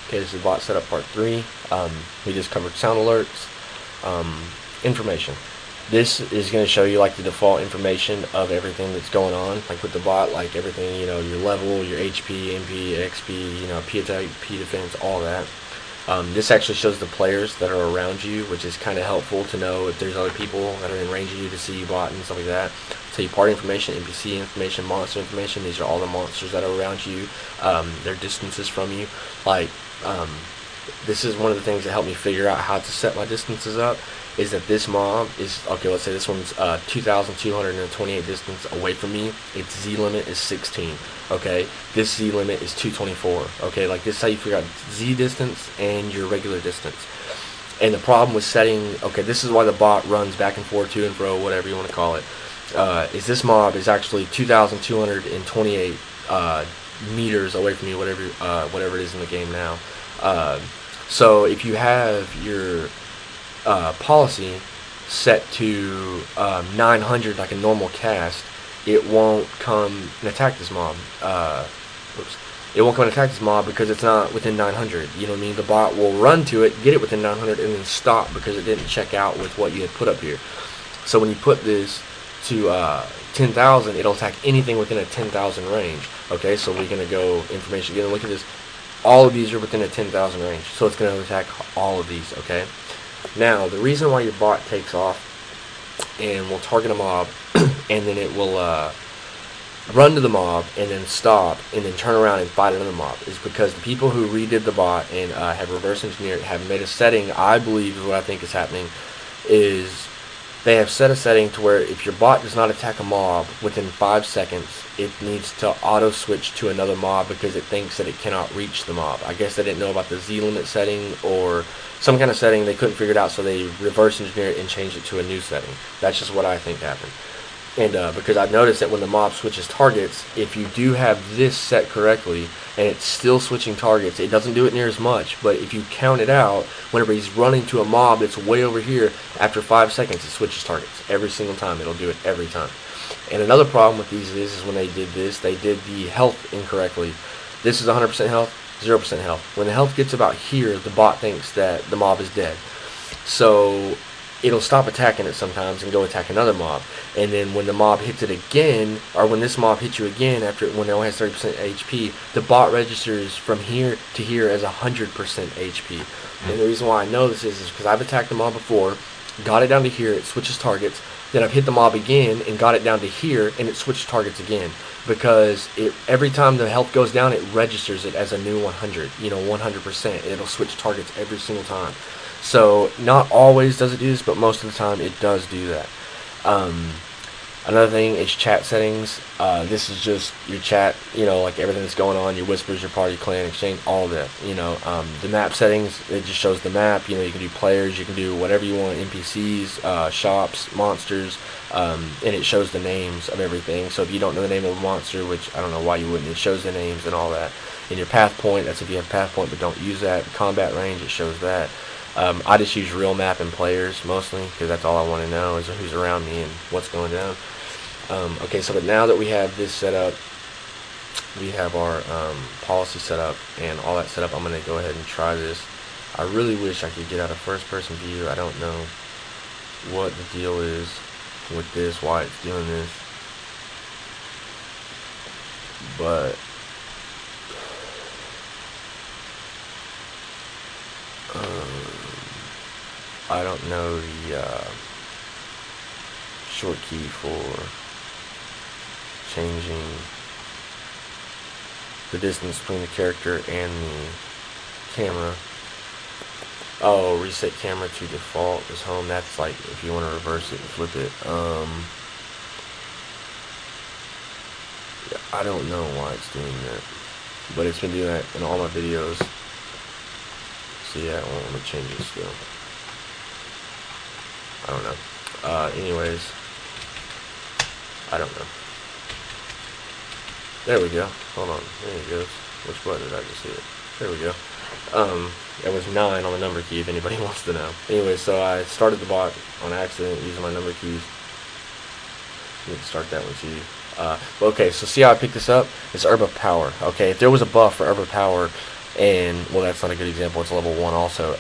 Okay, this is bot setup part 3. We just covered sound alerts, information. This is going to show you like the default information of everything that's going on, like with the bot, like everything, you know, your level, your HP, MP, XP, you know, P attack, P defense, all that. This actually shows the players that are around you, which is kind of helpful to know if there's other people that are in range of you to see you bot and stuff like that. Tell you party information, NPC information, monster information. These are all the monsters that are around you, their distances from you. Like, this is one of the things that helped me figure out how to set my distances up, is that this mob is, okay, let's say this one's 2,228 distance away from me. Its Z limit is 16. Okay, this Z limit is 224. Okay, like this is how you figure out Z distance and your regular distance. And the problem with setting, okay, this is why the bot runs back and forth, to and fro, whatever you want to call it, is this mob is actually 2,228 meters away from you, whatever it is in the game now. So if you have your policy set to 900 like a normal cast, it won't come and attack this mob. It won't come and attack this mob because it's not within 900. You know what I mean? The bot will run to it, get it within 900, and then stop because it didn't check out with what you had put up here. So when you put this to 10,000, it'll attack anything within a 10,000 range. Okay, so we're gonna go information again. Look at this. All of these are within a 10,000 range, so it's gonna attack all of these. Okay. Now the reason why your bot takes off and will target a mob and then it will run to the mob and then stop and then turn around and fight another mob is because the people who redid the bot and have reverse engineered have made a setting, I believe is what I think is happening, is they have set a setting to where if your bot does not attack a mob within 5 seconds, it needs to auto switch to another mob because it thinks that it cannot reach the mob. I guess they didn't know about the Z limit setting or some kind of setting. They couldn't figure it out, so they reverse engineered it and changed it to a new setting. That's just what I think happened. And because I've noticed that when the mob switches targets, if you do have this set correctly and it's still switching targets, it doesn't do it near as much. But if you count it out, whenever he's running to a mob that's way over here, after 5 seconds it switches targets. Every single time. It'll do it every time. And another problem with these is when they did this, they did the health incorrectly. This is 100% health, 0% health. When the health gets about here, the bot thinks that the mob is dead. So it'll stop attacking it sometimes and go attack another mob. And then when the mob hits it again, or when this mob hits you again after when it only has 30% HP, the bot registers from here to here as 100% HP. And the reason why I know this is because I've attacked the mob before, got it down to here, it switches targets, then I've hit the mob again and got it down to here and it switched targets again. Because every time the health goes down, it registers it as a new 100, you know, 100%. It'll switch targets every single time. So not always does it do this, but most of the time it does do that. Another thing is chat settings. This is just your chat, you know, like everything that's going on, your whispers, your party, clan, exchange, all of that. You know, the map settings, it just shows the map. You know, you can do players, you can do whatever you want, NPCs, shops, monsters, and it shows the names of everything. So if you don't know the name of a monster, which I don't know why you wouldn't, it shows the names and all that. In your path point, that's if you have path point but don't use that. Combat range, it shows that. I just use real map and players mostly because that's all I want to know is who's around me and what's going down. Okay, so but now that we have this set up, we have our policy set up and all that set up, I'm going to go ahead and try this. I really wish I could get out a first person view. I don't know what the deal is with this, why it's doing this, but I don't know the short key for changing the distance between the character and the camera. Oh, reset camera to default is home. That's like if you want to reverse it and flip it. Yeah, I don't know why it's doing that, but it's been doing that in all my videos. So yeah, I'm gonna change it still. I don't know. Anyways, I don't know. There we go. Hold on. There it goes. Which button did I just hit? There we go. It was 9 on the number key if anybody wants to know. Anyway, so I started the bot on accident using my number keys. Need to start that one too. Okay, so see how I picked this up? It's Herb of Power. Okay, if there was a buff for Herb of Power, and well, that's not a good example. It's a level 1 also.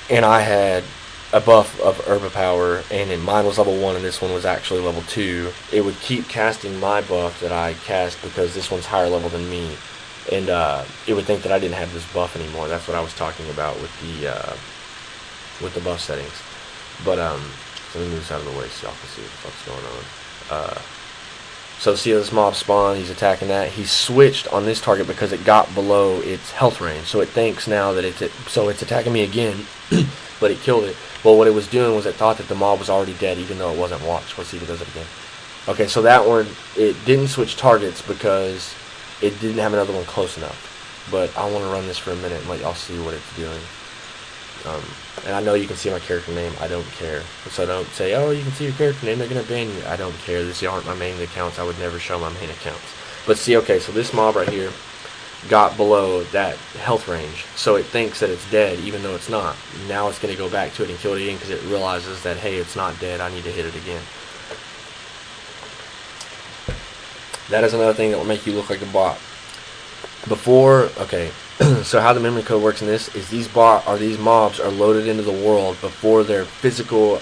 And I had a buff of Herba Power, and then mine was level 1 and this one was actually level 2. It would keep casting my buff that I cast because this one's higher level than me, and it would think that I didn't have this buff anymore. That's what I was talking about with the buff settings. But so let me move this out of the way so y'all can see what the fuck's going on. So see this mob spawn, he's attacking that. He switched on this target because it got below its health range. So it thinks now that it's attacking me again, but it killed it. Well, what it was doing was it thought that the mob was already dead even though it wasn't. Watch, let's see if it does it again. Okay, so that one, it didn't switch targets because it didn't have another one close enough. But I want to run this for a minute and let y'all see what it's doing. And I know you can see my character name. I don't care. So don't say, oh, you can see your character name, they're going to ban you. I don't care. These aren't my main accounts. I would never show my main accounts. But see, okay, so this mob right here got below that health range. So it thinks that it's dead even though it's not. Now it's going to go back to it and kill it again because it realizes that, hey, it's not dead. I need to hit it again. That is another thing that will make you look like a bot. Before, okay, so how the memory code works in this is these mobs are loaded into the world before their physical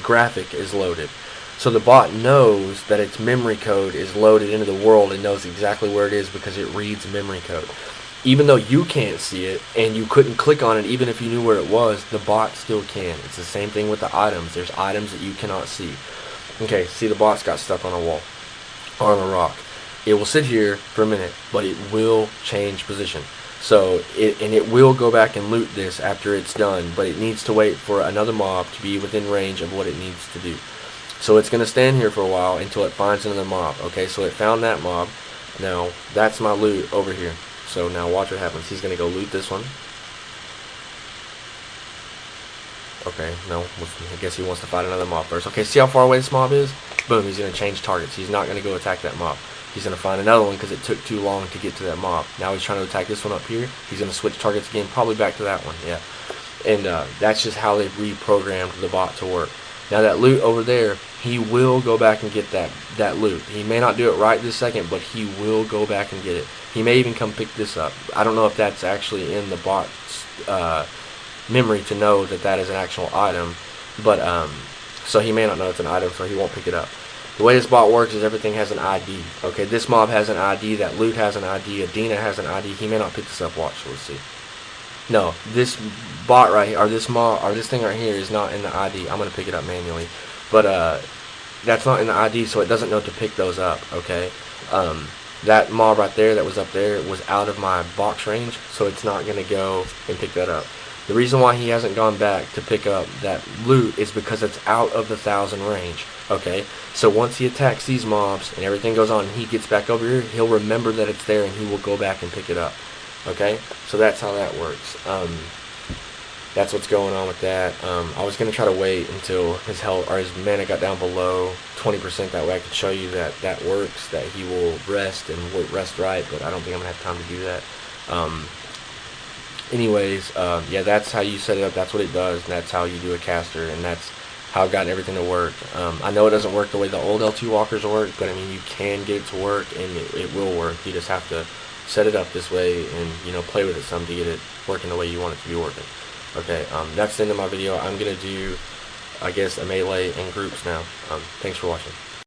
graphic is loaded. So the bot knows that its memory code is loaded into the world and knows exactly where it is because it reads memory code. Even though you can't see it and you couldn't click on it even if you knew where it was, the bot still can. It's the same thing with the items. There's items that you cannot see. Okay, see the bot's got stuck on a wall or on a rock. It will sit here for a minute, but it will change position. So it will go back and loot this after it's done, but it needs to wait for another mob to be within range of what it needs to do. So it's going to stand here for a while until it finds another mob. Okay, so it found that mob. Now that's my loot over here. So now watch what happens. He's going to go loot this one. Okay, no, I guess he wants to fight another mob first. Okay, see how far away this mob is? Boom, he's going to change targets. He's not going to go attack that mob. He's going to find another one because it took too long to get to that mob. Now he's trying to attack this one up here. He's going to switch targets again, probably back to that one, yeah. And that's just how they've reprogrammed the bot to work. Now that loot over there, he will go back and get that loot. He may not do it right this second, but he will go back and get it. He may even come pick this up. I don't know if that's actually in the bot's memory to know that that is an actual item, but so he may not know it's an item, so he won't pick it up. The way this bot works is everything has an ID. Okay, this mob has an ID, that loot has an ID, Adina has an ID. He may not pick this up. Watch, so let's see. No, this bot right here, or this mob, or this thing right here is not in the ID. I'm gonna pick it up manually, but that's not in the ID, so it doesn't know to pick those up. Okay, that mob right there that was up there was out of my box range, so it's not gonna go and pick that up. The reason why he hasn't gone back to pick up that loot is because it's out of the 1,000 range. Okay, so once he attacks these mobs and everything goes on and he gets back over here, he'll remember that it's there and he will go back and pick it up. Okay, so that's how that works. That's what's going on with that. I was going to try to wait until his health or his mana got down below 20%, that way I could show you that that works, that he will rest and rest right, but I don't think I'm going to have time to do that. Anyways, yeah, that's how you set it up. That's what it does, and that's how you do a caster, and that's how I've gotten everything to work. I know it doesn't work the way the old L2 walkers work, but I mean, you can get it to work, and it will work. You just have to set it up this way and, you know, play with it some to get it working the way you want it to be working. Okay, that's the end of my video. I'm going to do, I guess, a melee and groups now. Thanks for watching.